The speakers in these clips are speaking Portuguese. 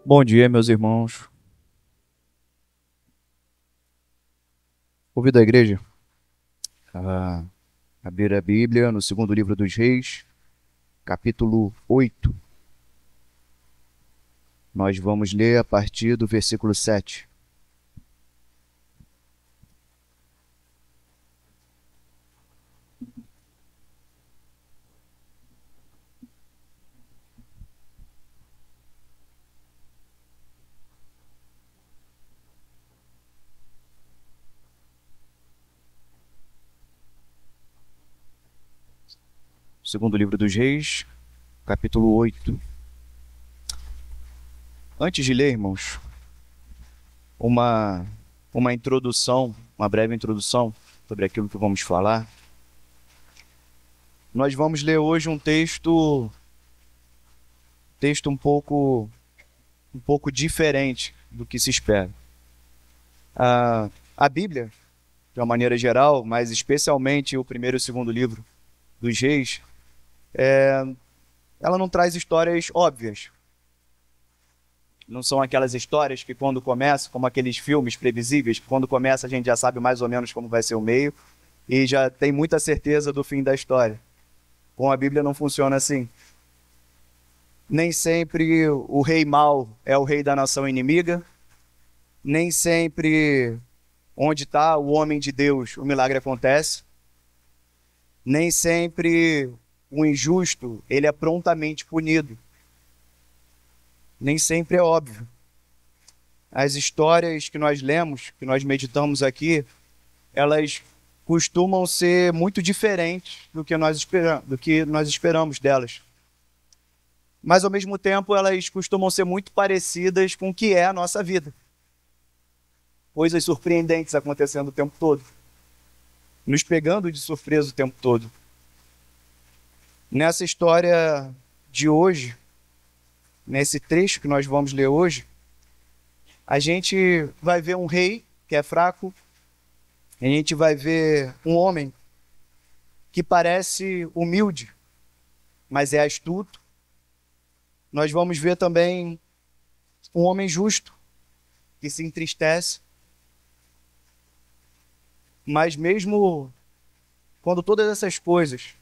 Bom dia, meus irmãos. Convido a igreja a abrir a Bíblia no segundo livro dos Reis, capítulo 8. Nós vamos ler a partir do versículo 7. Segundo livro dos Reis, capítulo 8. Antes de ler, irmãos, uma introdução, uma breve introdução sobre aquilo que vamos falar. Nós vamos ler hoje um texto um pouco diferente do que se espera. A Bíblia, de uma maneira geral, mas especialmente o primeiro e o segundo livro dos Reis, ela não traz histórias óbvias. Não são aquelas histórias que quando começa, como aqueles filmes previsíveis, que quando começa a gente já sabe mais ou menos como vai ser o meio e já tem muita certeza do fim da história. Com a Bíblia não funciona assim. Nem sempre o rei mau é o rei da nação inimiga, nem sempre onde está o homem de Deus o milagre acontece, nem sempre o injusto ele é prontamente punido. Nem sempre é óbvio. As histórias que nós lemos, que nós meditamos aqui, elas costumam ser muito diferentes do que nós esperamos delas. Mas, ao mesmo tempo, elas costumam ser muito parecidas com o que é a nossa vida. Coisas surpreendentes acontecendo o tempo todo. Nos pegando de surpresa o tempo todo. Nessa história de hoje, nesse trecho que nós vamos ler hoje, a gente vai ver um rei que é fraco, a gente vai ver um homem que parece humilde, mas é astuto. Nós vamos ver também um homem justo, que se entristece, mas mesmo quando todas essas coisas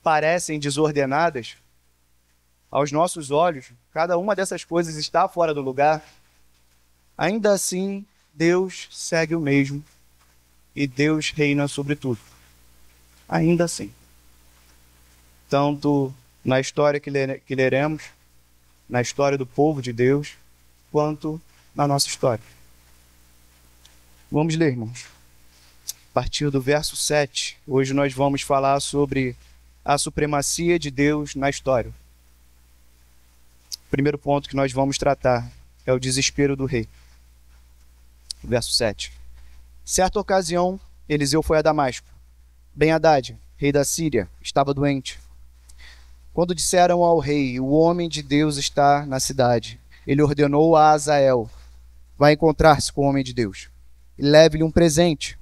parecem desordenadas, aos nossos olhos, cada uma dessas coisas está fora do lugar, ainda assim, Deus segue o mesmo e Deus reina sobre tudo. Ainda assim. Tanto na história que leremos, na história do povo de Deus, quanto na nossa história. Vamos ler, irmãos. A partir do verso 7, hoje nós vamos falar sobre a supremacia de Deus na história. O primeiro ponto que nós vamos tratar é o desespero do rei. Verso 7. Certa ocasião, Eliseu foi a Damasco. Ben-Hadad, rei da Síria, estava doente. Quando disseram ao rei, o homem de Deus está na cidade, ele ordenou a Azael, vai encontrar-se com o homem de Deus e leve-lhe um presente.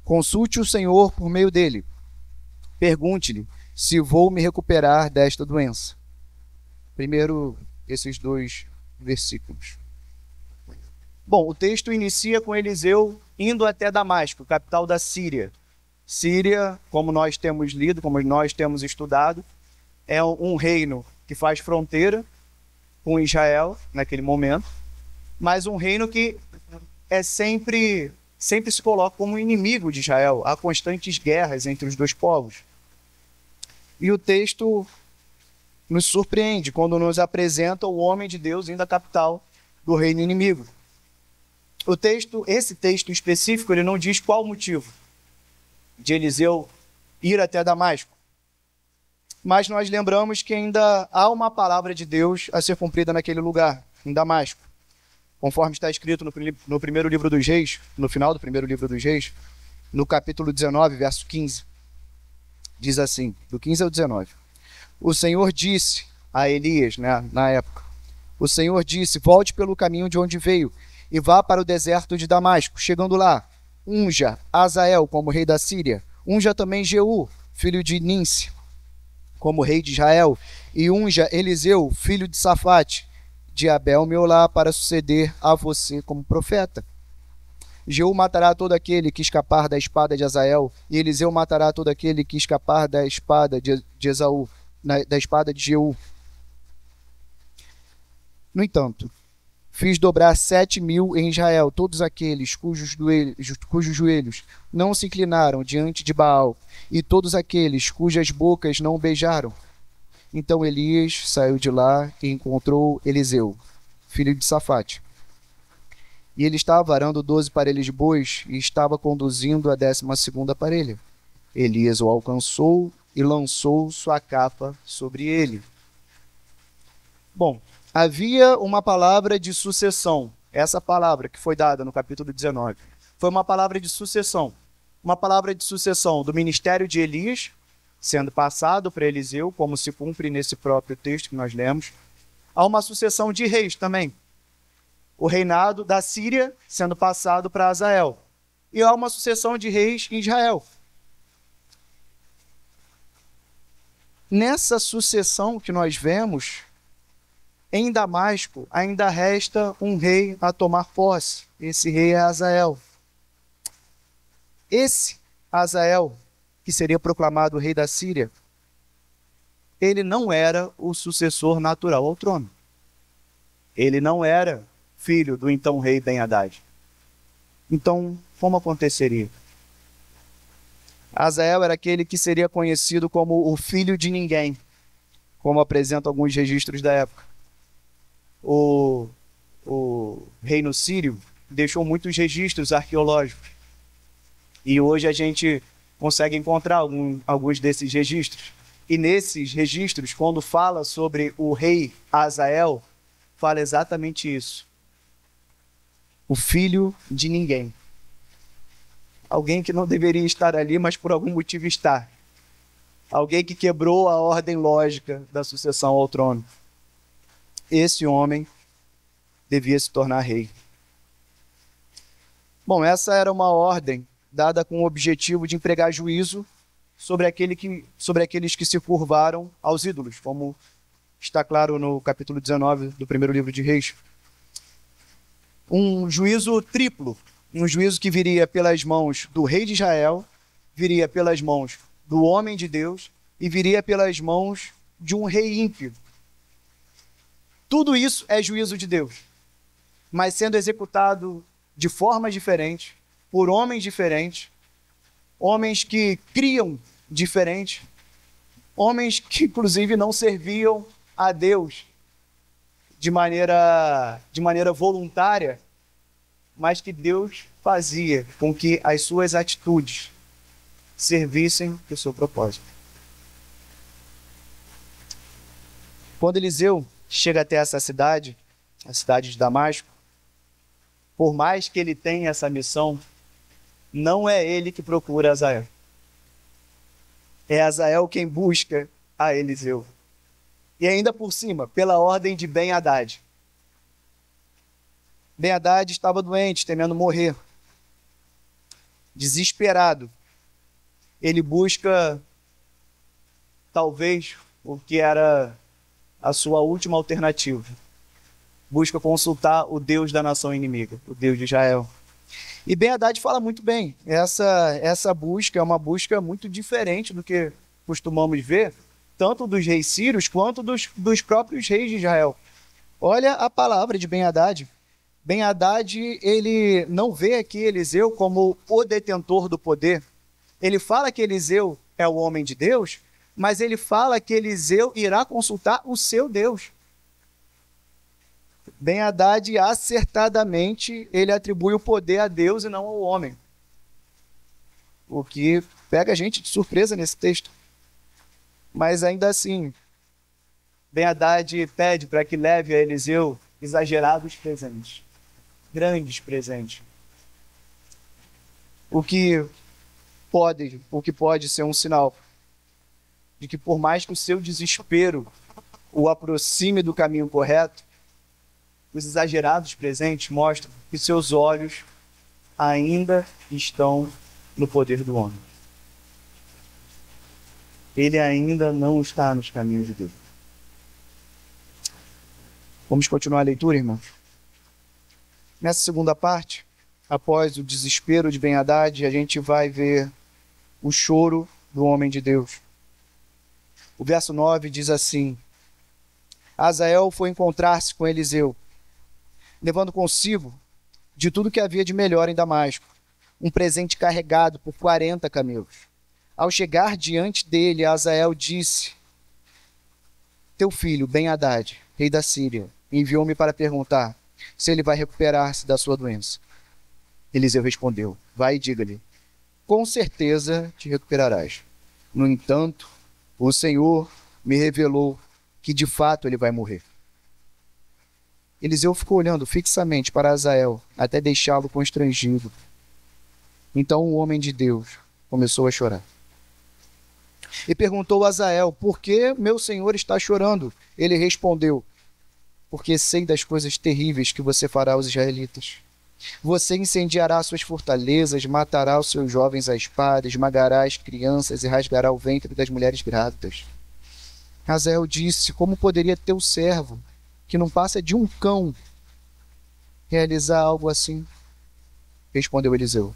Consulte o Senhor por meio dele. Pergunte-lhe se vou me recuperar desta doença. Primeiro, esses dois versículos. Bom, o texto inicia com Eliseu indo até Damasco, capital da Síria. Síria, como nós temos lido, como nós temos estudado, é um reino que faz fronteira com Israel naquele momento, mas um reino que sempre se coloca como inimigo de Israel. Há constantes guerras entre os dois povos. E o texto nos surpreende quando nos apresenta o homem de Deus indo à capital do reino inimigo. Esse texto específico, ele não diz qual o motivo de Eliseu ir até Damasco. Mas nós lembramos que ainda há uma palavra de Deus a ser cumprida naquele lugar, em Damasco. Conforme está escrito no primeiro livro dos Reis, no final do primeiro livro dos Reis, no capítulo 19, verso 15. Diz assim, do 15 ao 19. O Senhor disse a Elias, na época, o Senhor disse, volte pelo caminho de onde veio e vá para o deserto de Damasco. Chegando lá, unja Azael como rei da Síria, unja também Jeú, filho de Ninsi, como rei de Israel, e unja Eliseu, filho de Safate, de Abel-Meolá para suceder a você como profeta. Jeú matará todo aquele que escapar da espada de Azael, e Eliseu matará todo aquele que escapar da espada de Esaú, da espada de Jeú. No entanto, fiz dobrar 7.000 em Israel, todos aqueles cujos joelhos não se inclinaram diante de Baal, e todos aqueles cujas bocas não beijaram. Então Elias saiu de lá e encontrou Eliseu, filho de Safate. E ele estava arando 12 parelhas de bois e estava conduzindo a 12ª parelha. Elias o alcançou e lançou sua capa sobre ele. Bom, havia uma palavra de sucessão. Essa palavra que foi dada no capítulo 19 foi uma palavra de sucessão. Uma palavra de sucessão do ministério de Elias, sendo passado para Eliseu, como se cumpre nesse próprio texto que nós lemos. Há uma sucessão de reis também. O reinado da Síria sendo passado para Azael. E há uma sucessão de reis em Israel. Nessa sucessão que nós vemos, em Damasco ainda resta um rei a tomar posse. Esse rei é Azael. Esse Azael, que seria proclamado rei da Síria, ele não era o sucessor natural ao trono. Ele não era filho do então rei Ben-Hadad. Então, como aconteceria? Azael era aquele que seria conhecido como o filho de ninguém, como apresentam alguns registros da época. O reino sírio deixou muitos registros arqueológicos. E hoje a gente consegue encontrar alguns desses registros. E nesses registros, quando fala sobre o rei Azael, fala exatamente isso. O filho de ninguém. Alguém que não deveria estar ali, mas por algum motivo está. Alguém que quebrou a ordem lógica da sucessão ao trono. Esse homem devia se tornar rei. Bom, essa era uma ordem dada com o objetivo de empregar juízo sobre aqueles que se curvaram aos ídolos, como está claro no capítulo 19 do primeiro livro de Reis. Um juízo triplo, um juízo que viria pelas mãos do rei de Israel, viria pelas mãos do homem de Deus e viria pelas mãos de um rei ímpio. Tudo isso é juízo de Deus, mas sendo executado de formas diferentes, por homens diferentes, homens que criam diferente, homens que inclusive não serviam a Deus de maneira voluntária, mas que Deus fazia com que as suas atitudes servissem o seu propósito. Quando Eliseu chega até essa cidade, a cidade de Damasco, por mais que ele tenha essa missão, não é ele que procura Azael. É Azael quem busca a Eliseu. E ainda por cima, pela ordem de Ben-Hadad. Ben-Hadad estava doente, temendo morrer. Desesperado. Ele busca, talvez, o que era a sua última alternativa. Busca consultar o Deus da nação inimiga, o Deus de Israel. E Ben-Hadad fala muito bem. Essa busca é uma busca muito diferente do que costumamos ver, tanto dos reis sírios quanto dos próprios reis de Israel. Olha a palavra de Ben-Hadad. Ben-Hadad, ele não vê aqui Eliseu como o detentor do poder. Ele fala que Eliseu é o homem de Deus, mas ele fala que Eliseu irá consultar o seu Deus. Ben-Hadad, acertadamente, ele atribui o poder a Deus e não ao homem. O que pega a gente de surpresa nesse texto. Mas ainda assim, Ben-Hadad pede para que leve a Eliseu exagerados presentes, grandes presentes. O que pode ser um sinal de que, por mais que o seu desespero o aproxime do caminho correto, os exagerados presentes mostram que seus olhos ainda estão no poder do homem. Ele ainda não está nos caminhos de Deus. Vamos continuar a leitura, irmãos? Nessa segunda parte, após o desespero de Ben-Hadad, a gente vai ver o choro do homem de Deus. O verso 9 diz assim: Azael foi encontrar-se com Eliseu, levando consigo de tudo que havia de melhor em Damasco, um presente carregado por 40 camelos. Ao chegar diante dele, Azael disse: Teu filho, Ben-Hadad, rei da Síria, enviou-me para perguntar se ele vai recuperar-se da sua doença. Eliseu respondeu: Vai e diga-lhe, com certeza te recuperarás. No entanto, o Senhor me revelou que de fato ele vai morrer. Eliseu ficou olhando fixamente para Azael até deixá-lo constrangido. Então o homem de Deus começou a chorar. E perguntou a Azael: Por que meu senhor está chorando? Ele respondeu: Porque sei das coisas terríveis que você fará aos israelitas. Você incendiará suas fortalezas, matará os seus jovens à espada, esmagará as crianças e rasgará o ventre das mulheres grávidas. Azael disse: Como poderia teu servo, que não passa de um cão, realizar algo assim? Respondeu Eliseu: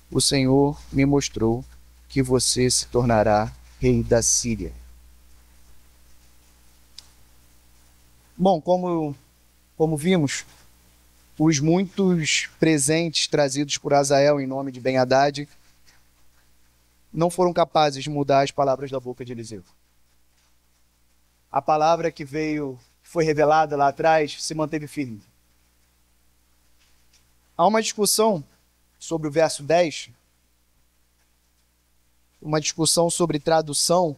O Senhor me mostrou que você se tornará rei da Síria. Bom, como vimos, os muitos presentes trazidos por Azael em nome de Ben-Hadad não foram capazes de mudar as palavras da boca de Eliseu. A palavra que foi revelada lá atrás, se manteve firme. Há uma discussão sobre o verso 10, uma discussão sobre tradução,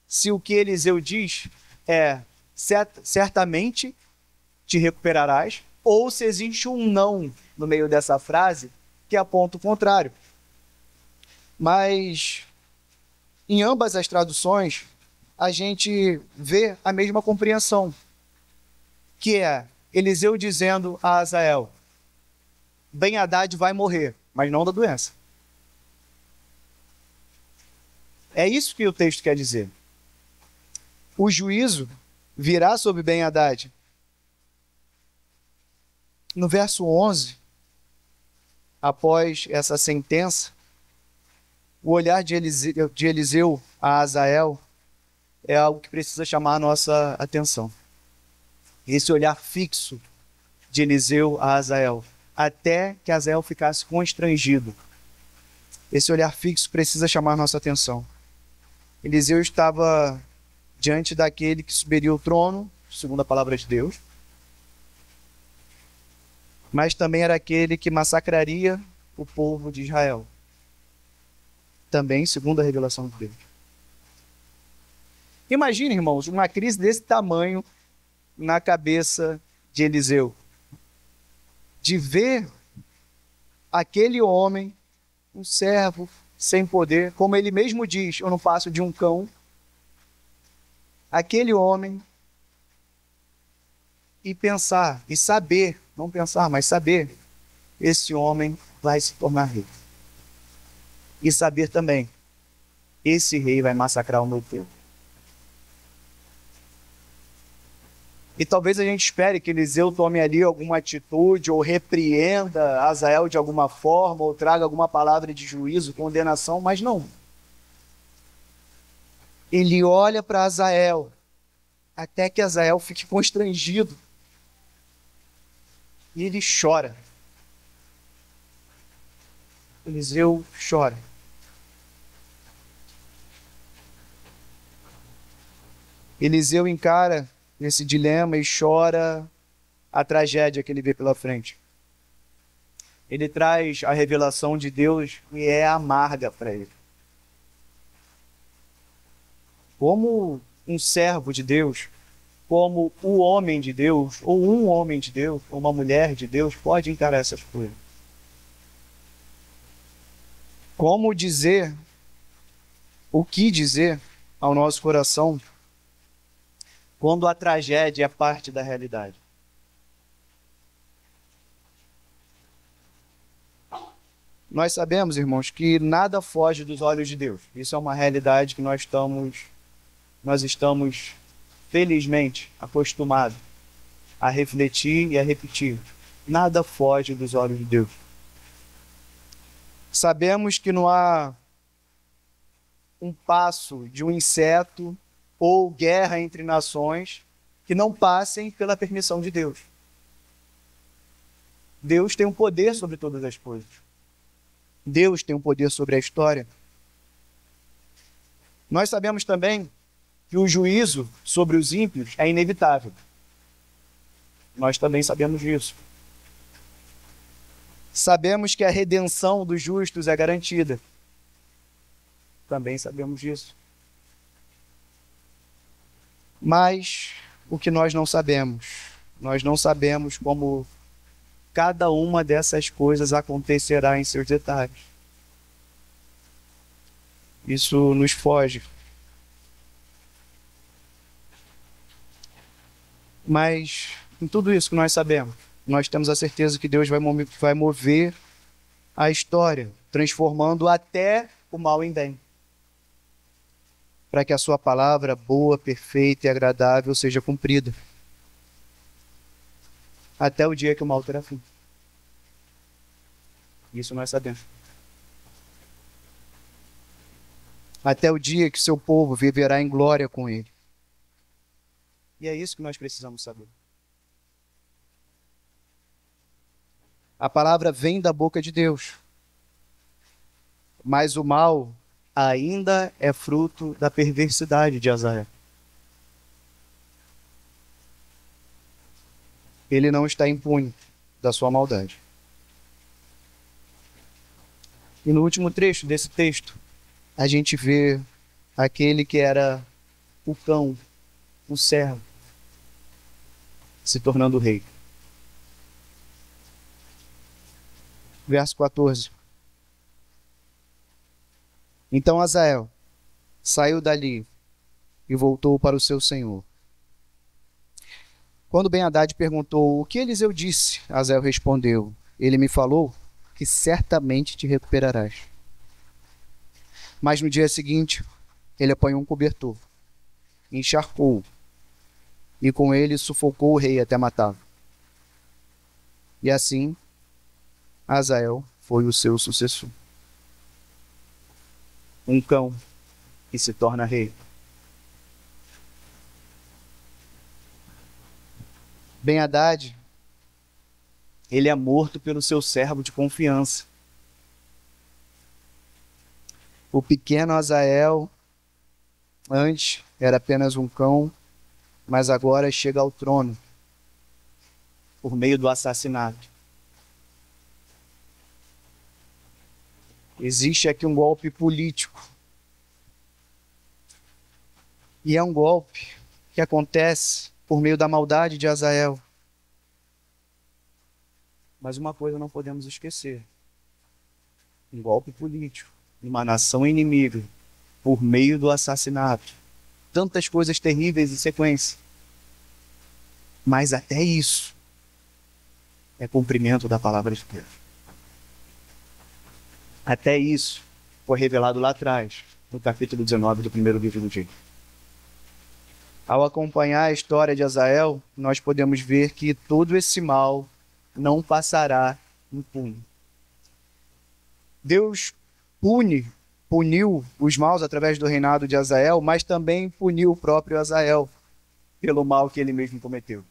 se o que Eliseu diz é certamente te recuperarás, ou se existe um não no meio dessa frase que aponta o contrário. Mas em ambas as traduções, a gente vê a mesma compreensão, que é Eliseu dizendo a Azael: Ben-Hadad vai morrer, mas não da doença. É isso que o texto quer dizer. O juízo virá sobre Ben-Hadad. No verso 11, após essa sentença, o olhar de Eliseu a Azael é algo que precisa chamar a nossa atenção. Esse olhar fixo de Eliseu a Azael, até que Azael ficasse constrangido. Esse olhar fixo precisa chamar a nossa atenção. Eliseu estava diante daquele que subiria o trono, segundo a palavra de Deus, mas também era aquele que massacraria o povo de Israel, também segundo a revelação de Deus. Imagine, irmãos, uma crise desse tamanho na cabeça de Eliseu, de ver aquele homem, um servo sem poder, como ele mesmo diz: eu não passo de um cão. Aquele homem, e pensar, e saber, não pensar, mas saber, esse homem vai se tornar rei. E saber também, esse rei vai massacrar o meu povo. E talvez a gente espere que Eliseu tome ali alguma atitude, ou repreenda Azael de alguma forma, ou traga alguma palavra de juízo, condenação, mas não. Ele olha para Azael, até que Azael fique constrangido. E ele chora. Eliseu chora. Eliseu encara esse dilema e chora a tragédia que ele vê pela frente. Ele traz a revelação de Deus e é amarga para ele. Como um servo de Deus, como o homem de Deus, ou um homem de Deus, ou uma mulher de Deus, pode encarar essas coisas? Como dizer, o que dizer ao nosso coração quando a tragédia é parte da realidade? Nós sabemos, irmãos, que nada foge dos olhos de Deus. Isso é uma realidade que nós estamos felizmente acostumados. a refletir e a repetir. Nada foge dos olhos de Deus. Sabemos que não há um passo de um inseto ou guerra entre nações que não passem pela permissão de Deus. Deus tem um poder sobre todas as coisas. Deus tem um poder sobre a história. Nós sabemos também que o juízo sobre os ímpios é inevitável. Nós também sabemos disso. Sabemos que a redenção dos justos é garantida. Também sabemos disso. Mas o que nós não sabemos como cada uma dessas coisas acontecerá em seus detalhes. Isso nos foge. Mas em tudo isso que nós sabemos, nós temos a certeza que Deus vai mover a história, transformando até o mal em bem, para que a sua palavra boa, perfeita e agradável seja cumprida, até o dia que o mal terá fim. Isso nós sabemos. Até o dia que seu povo viverá em glória com ele. E é isso que nós precisamos saber. A palavra vem da boca de Deus, mas o mal ainda é fruto da perversidade de Azael. Ele não está impune da sua maldade. E no último trecho desse texto, a gente vê aquele que era o cão, o servo, se tornando rei. Verso 14. Então Azael saiu dali e voltou para o seu senhor. Quando Ben-Hadad perguntou: o que Eliseu disse? Azael respondeu: ele me falou que certamente te recuperarás. Mas no dia seguinte, ele apanhou um cobertor, encharcou-o, e com ele sufocou o rei até matá-lo. E assim, Azael foi o seu sucessor. Um cão que se torna rei. Ben-Hadad, ele é morto pelo seu servo de confiança. O pequeno Azael, antes era apenas um cão, mas agora chega ao trono por meio do assassinato. Existe aqui um golpe político. E é um golpe que acontece por meio da maldade de Azael. Mas uma coisa não podemos esquecer. Um golpe político, uma nação inimiga, por meio do assassinato. Tantas coisas terríveis em sequência. Mas até isso é cumprimento da palavra de Deus. Até isso foi revelado lá atrás, no capítulo 19 do primeiro livro do Gênesis. Ao acompanhar a história de Azael, nós podemos ver que todo esse mal não passará impune. Deus puniu os maus através do reinado de Azael, mas também puniu o próprio Azael pelo mal que ele mesmo cometeu.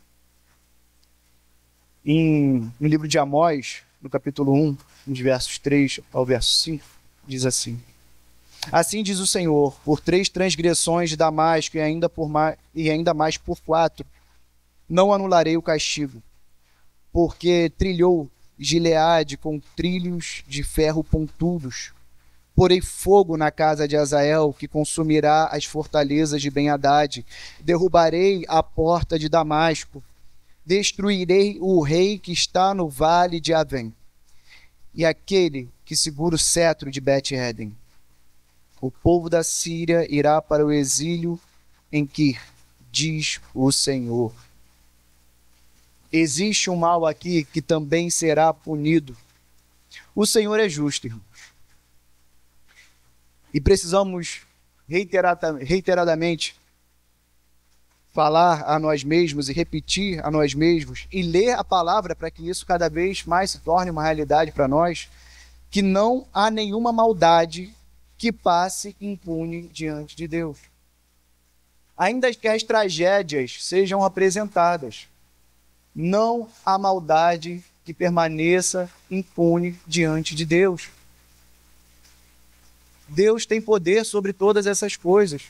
No livro de Amós, no capítulo 1, nos versos 3 ao verso 5, diz assim: assim diz o Senhor, por 3 transgressões de Damasco e ainda mais por 4, não anularei o castigo, porque trilhou Gileade com trilhos de ferro pontudos. Porei fogo na casa de Azael, que consumirá as fortalezas de Ben-Hadad. Derrubarei a porta de Damasco. Destruirei o rei que está no vale de Avém, e aquele que segura o cetro de Bet-Eden. O povo da Síria irá para o exílio em Quir, diz o Senhor. Existe um mal aqui que também será punido. O Senhor é justo, irmãos. E precisamos reiteradamente falar a nós mesmos e repetir a nós mesmos e ler a palavra para que isso cada vez mais se torne uma realidade para nós, que não há nenhuma maldade que passe impune diante de Deus. Ainda que as tragédias sejam apresentadas, não há maldade que permaneça impune diante de Deus. Deus tem poder sobre todas essas coisas.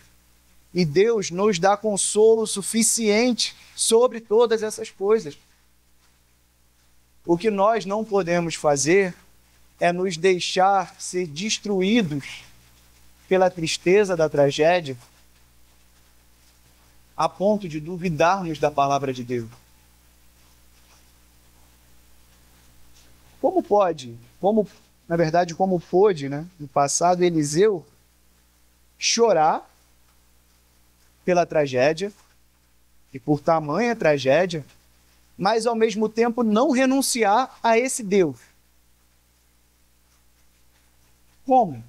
E Deus nos dá consolo suficiente sobre todas essas coisas. O que nós não podemos fazer é nos deixar ser destruídos pela tristeza da tragédia, a ponto de duvidarmos da palavra de Deus. Como pôde, no passado, Eliseu chorar pela tragédia, e por tamanha tragédia, mas ao mesmo tempo não renunciar a esse Deus? Como?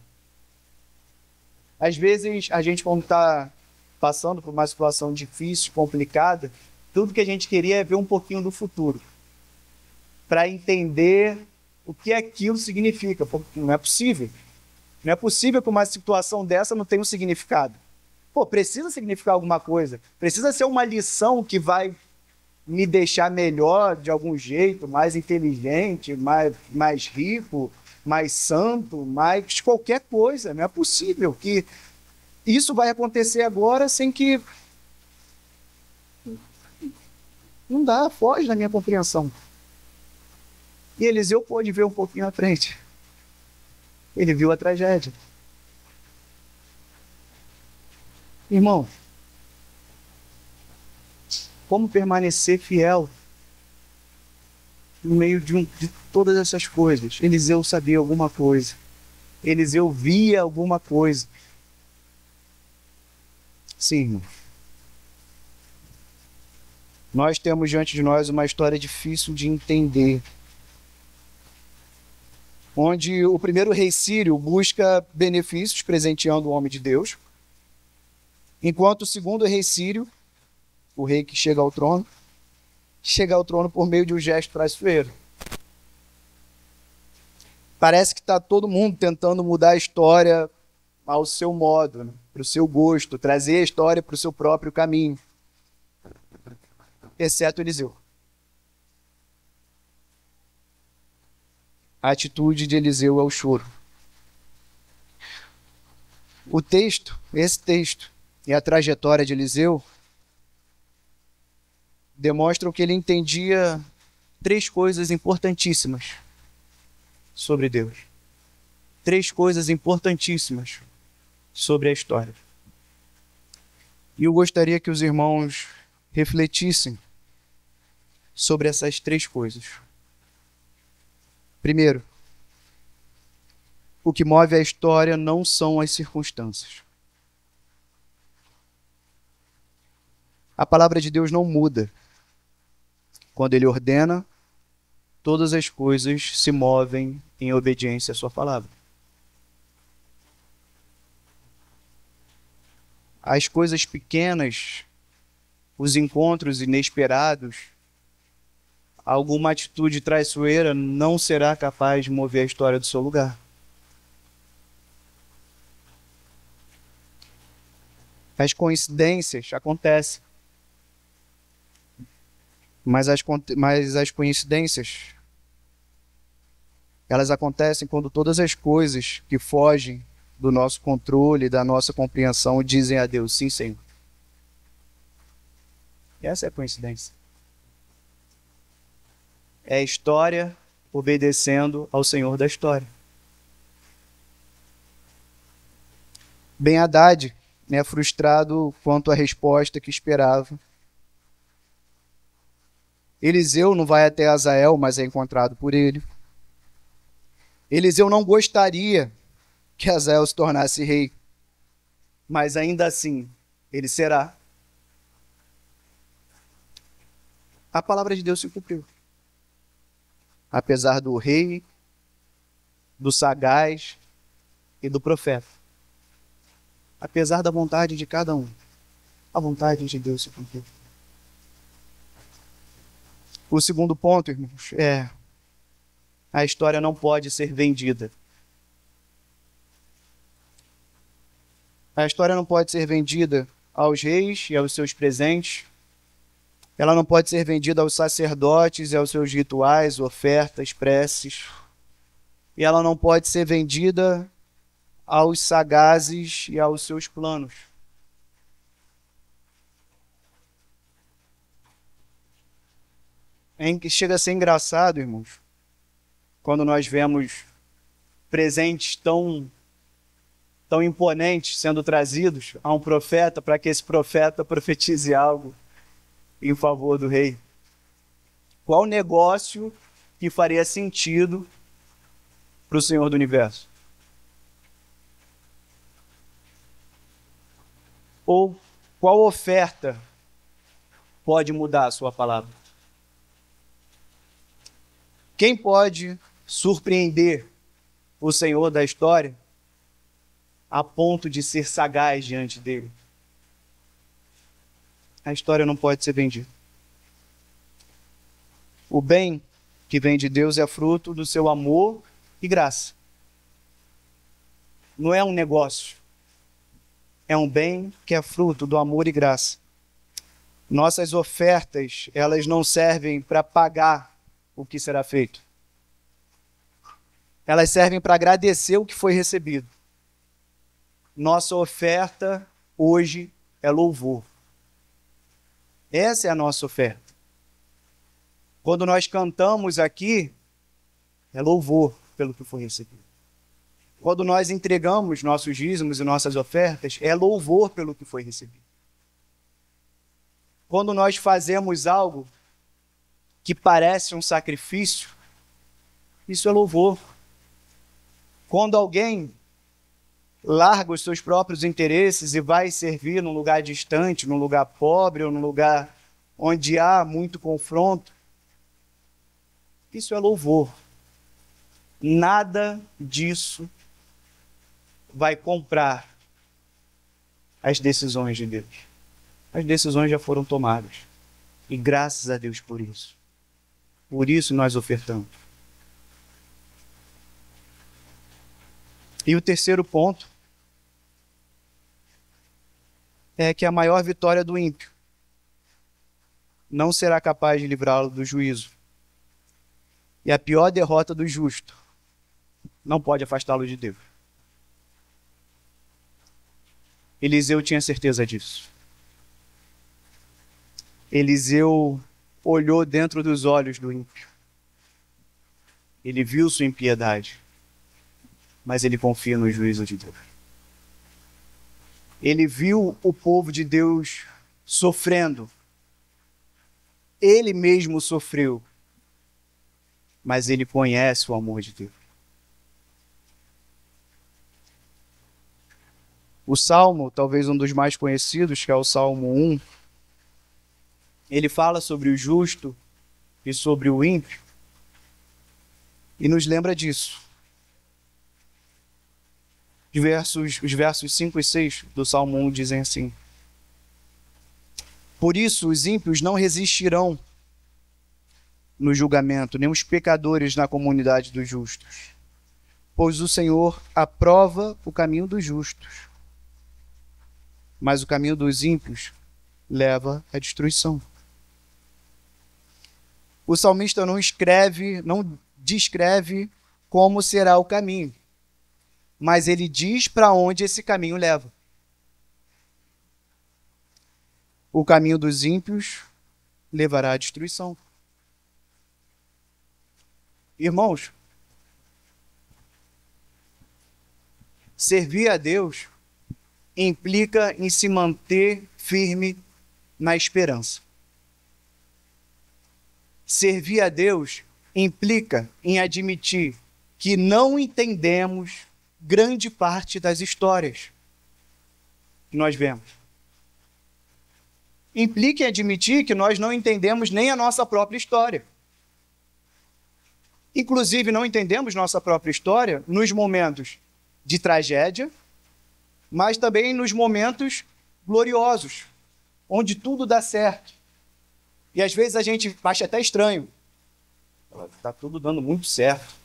Às vezes, a gente, quando está passando por uma situação difícil, complicada, tudo que a gente queria é ver um pouquinho do futuro, para entender o que aquilo significa. Porque não é possível. Não é possível que uma situação dessa não tenha um significado. Precisa significar alguma coisa. Precisa ser uma lição que vai me deixar melhor de algum jeito, mais inteligente, mais rico, mais santo, mais qualquer coisa. Não é possível que isso vai acontecer agora sem que... Não dá, foge da minha compreensão. E Eliseu pôde ver um pouquinho à frente. Ele viu a tragédia. Irmão, como permanecer fiel no meio de todas essas coisas? Eliseu sabia alguma coisa. Eliseu via alguma coisa. Sim, irmão. Nós temos diante de nós uma história difícil de entender, onde o primeiro rei sírio busca benefícios presenteando o homem de Deus, enquanto o segundo rei sírio, o rei que chega ao trono por meio de um gesto traiçoeiro. Parece que está todo mundo tentando mudar a história ao seu modo, né? Para o seu gosto, trazer a história para o seu próprio caminho, exceto Eliseu. A atitude de Eliseu é o choro. Esse texto e a trajetória de Eliseu demonstram que ele entendia 3 coisas importantíssimas sobre Deus. 3 coisas importantíssimas sobre a história. E eu gostaria que os irmãos refletissem sobre essas 3 coisas. Primeiro, o que move a história não são as circunstâncias. A palavra de Deus não muda. Quando Ele ordena, todas as coisas se movem em obediência à sua palavra. As coisas pequenas, os encontros inesperados, alguma atitude traiçoeira não será capaz de mover a história do seu lugar. As coincidências acontecem. Mas as coincidências, elas acontecem quando todas as coisas que fogem do nosso controle, da nossa compreensão, dizem a Deus, sim, Senhor. Essa é a coincidência. É a história obedecendo ao Senhor da história. Ben-Hadad, frustrado quanto à resposta que esperava. Eliseu não vai até Azael, mas é encontrado por ele. Eliseu não gostaria que Azael se tornasse rei, mas ainda assim ele será. A palavra de Deus se cumpriu. Apesar do rei, do sagaz e do profeta. Apesar da vontade de cada um. a vontade de Deus se cumprir. O segundo ponto, irmãos, é: a história não pode ser vendida. A história não pode ser vendida aos reis e aos seus presentes. Ela não pode ser vendida aos sacerdotes e aos seus rituais, ofertas, preces. E ela não pode ser vendida aos sagazes e aos seus planos. Chega a ser engraçado, irmãos, quando nós vemos presentes tão imponentes sendo trazidos a um profeta para que esse profeta profetize algo em favor do rei. Qual negócio que faria sentido para o Senhor do Universo? Ou qual oferta pode mudar a sua palavra? Quem pode surpreender o Senhor da história a ponto de ser sagaz diante dele? A história não pode ser vendida. O bem que vem de Deus é fruto do seu amor e graça. Não é um negócio. É um bem que é fruto do amor e graça. Nossas ofertas, elas não servem para pagar o que será feito. Elas servem para agradecer o que foi recebido. Nossa oferta hoje é louvor. Essa é a nossa oferta. Quando nós cantamos aqui, é louvor pelo que foi recebido. Quando nós entregamos nossos dízimos e nossas ofertas, é louvor pelo que foi recebido. Quando nós fazemos algo que parece um sacrifício, isso é louvor. Quando alguém larga os seus próprios interesses e vai servir num lugar distante, num lugar pobre ou num lugar onde há muito confronto, isso é louvor. Nada disso vai comprar as decisões de Deus. As decisões já foram tomadas. E graças a Deus por isso. Por isso nós ofertamos. E o terceiro ponto é que a maior vitória do ímpio não será capaz de livrá-lo do juízo. E a pior derrota do justo não pode afastá-lo de Deus. Eliseu tinha certeza disso. Eliseu olhou dentro dos olhos do ímpio. Ele viu sua impiedade, mas ele confia no juízo de Deus. Ele viu o povo de Deus sofrendo. Ele mesmo sofreu, mas ele conhece o amor de Deus. O Salmo, talvez um dos mais conhecidos, que é o Salmo 1, ele fala sobre o justo e sobre o ímpio e nos lembra disso. Os versos 5 e 6 do Salmo 1 dizem assim: por isso os ímpios não resistirão no julgamento, nem os pecadores na comunidade dos justos, pois o Senhor aprova o caminho dos justos, mas o caminho dos ímpios leva à destruição. O salmista não descreve como será o caminho, mas ele diz para onde esse caminho leva. O caminho dos ímpios levará à destruição. Irmãos, servir a Deus implica em se manter firme na esperança. Servir a Deus implica em admitir que não entendemos grande parte das histórias que nós vemos. Implica em admitir que nós não entendemos nem a nossa própria história. Inclusive, não entendemos nossa própria história nos momentos de tragédia, mas também nos momentos gloriosos, onde tudo dá certo. E às vezes a gente acha até estranho. Está tudo dando muito certo.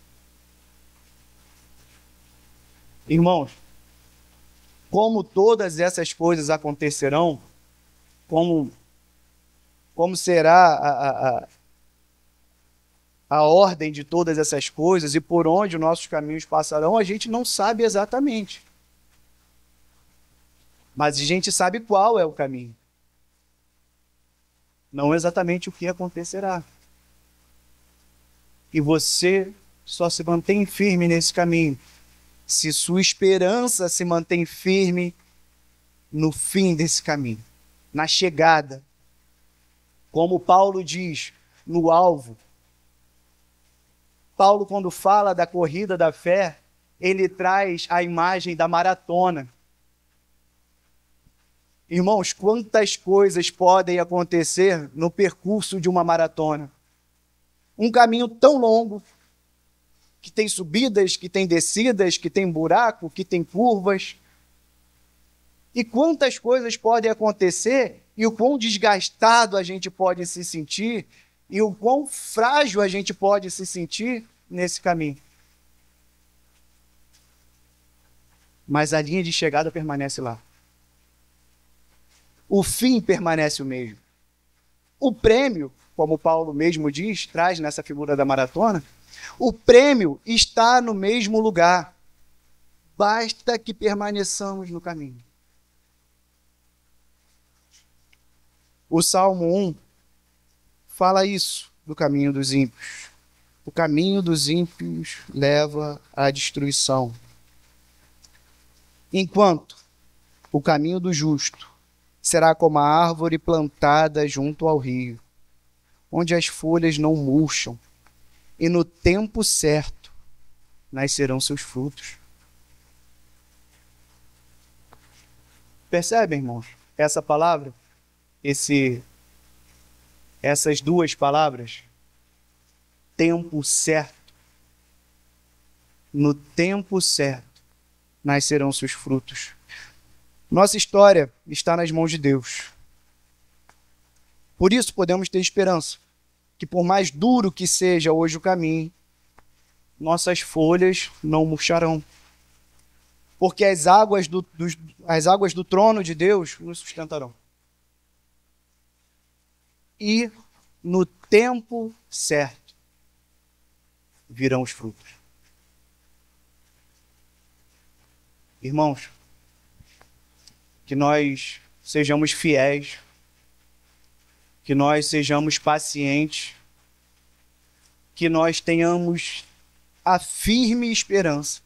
Irmãos, como todas essas coisas acontecerão, como será a ordem de todas essas coisas e por onde os nossos caminhos passarão, a gente não sabe exatamente. Mas a gente sabe qual é o caminho. Não exatamente o que acontecerá. E você só se mantém firme nesse caminho se sua esperança se mantém firme no fim desse caminho, na chegada. Como Paulo diz, no alvo. Paulo, quando fala da corrida da fé, ele traz a imagem da maratona. Irmãos, quantas coisas podem acontecer no percurso de uma maratona? Um caminho tão longo, que tem subidas, que tem descidas, que tem buraco, que tem curvas. E quantas coisas podem acontecer e o quão desgastado a gente pode se sentir e o quão frágil a gente pode se sentir nesse caminho. Mas a linha de chegada permanece lá. O fim permanece o mesmo. O prêmio, como Paulo mesmo diz, traz nessa figura da maratona, o prêmio está no mesmo lugar. Basta que permaneçamos no caminho. O Salmo 1 fala isso do caminho dos ímpios. O caminho dos ímpios leva à destruição. Enquanto o caminho do justo será como a árvore plantada junto ao rio, onde as folhas não murcham, e no tempo certo nascerão seus frutos. Percebem, irmãos? Essa palavra, essas duas palavras, tempo certo. No tempo certo nascerão seus frutos. Nossa história está nas mãos de Deus. Por isso podemos ter esperança que por mais duro que seja hoje o caminho, nossas folhas não murcharão. Porque as águas do trono de Deus nos sustentarão. E no tempo certo virão os frutos. Irmãos, que nós sejamos fiéis, que nós sejamos pacientes, que nós tenhamos a firme esperança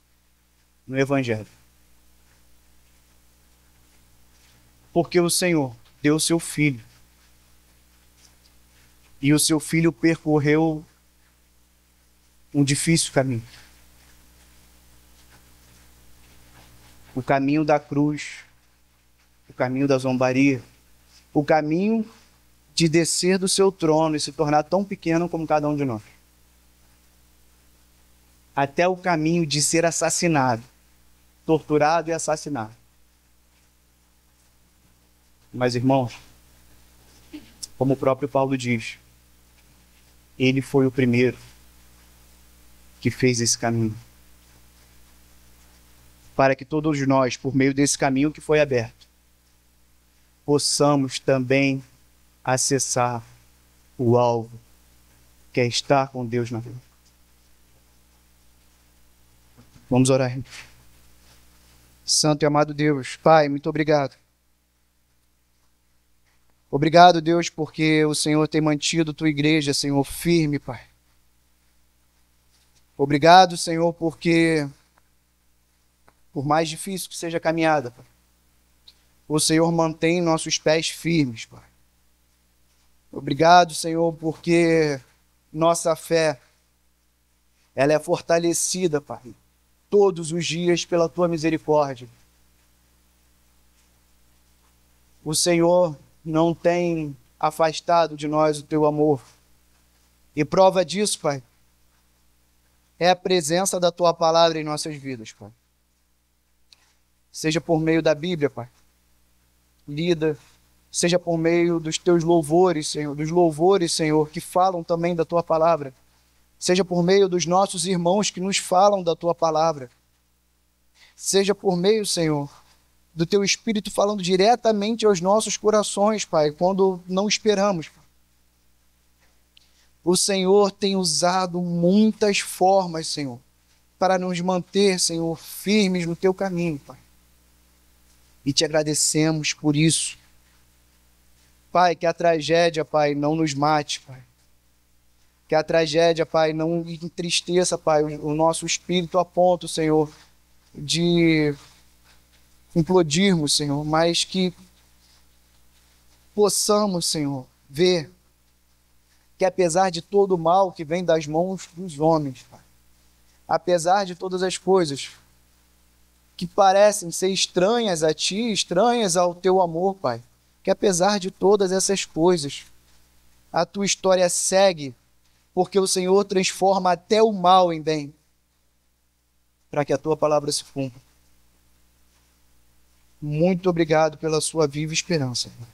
no Evangelho. Porque o Senhor deu o seu Filho. E o seu Filho percorreu um difícil caminho. O caminho da cruz, o caminho da zombaria, o caminho de descer do seu trono e se tornar tão pequeno como cada um de nós. Até o caminho de ser assassinado, torturado e assassinado. Mas, irmãos, como o próprio Paulo diz, ele foi o primeiro que fez esse caminho. Para que todos nós, por meio desse caminho que foi aberto, possamos também acessar o alvo, que é estar com Deus na vida. Vamos orar. Santo e amado Deus, Pai, muito obrigado. Obrigado, Deus, porque o Senhor tem mantido tua igreja, Senhor, firme, Pai. Obrigado, Senhor, porque, por mais difícil que seja a caminhada, Pai, o Senhor mantém nossos pés firmes, Pai. Obrigado, Senhor, porque nossa fé, ela é fortalecida, Pai, todos os dias pela tua misericórdia. O Senhor não tem afastado de nós o teu amor. E prova disso, Pai, é a presença da tua palavra em nossas vidas, Pai. Seja por meio da Bíblia, Pai, lida, seja por meio dos teus louvores, Senhor, dos louvores, Senhor, que falam também da tua palavra, seja por meio dos nossos irmãos que nos falam da tua palavra, seja por meio, Senhor, do teu Espírito falando diretamente aos nossos corações, Pai, quando não esperamos. O Senhor tem usado muitas formas, Senhor, para nos manter, Senhor, firmes no teu caminho, Pai. E te agradecemos por isso. Pai, que a tragédia, Pai, não nos mate, Pai. Que a tragédia, Pai, não entristeça, Pai, o nosso espírito a ponto, Senhor, de implodirmos, Senhor, mas que possamos, Senhor, ver que apesar de todo o mal que vem das mãos dos homens, Pai, apesar de todas as coisas que parecem ser estranhas a Ti, estranhas ao Teu amor, Pai, que apesar de todas essas coisas, a Tua história segue, porque o Senhor transforma até o mal em bem, para que a Tua palavra se cumpra. Muito obrigado pela Sua viva esperança, Pai.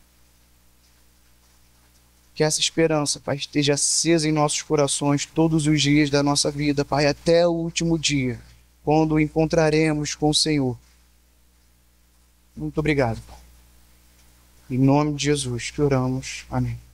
Que essa esperança, Pai, esteja acesa em nossos corações todos os dias da nossa vida, Pai, até o último dia, quando o encontraremos com o Senhor. Muito obrigado, Pai. Em nome de Jesus que oramos. Amém.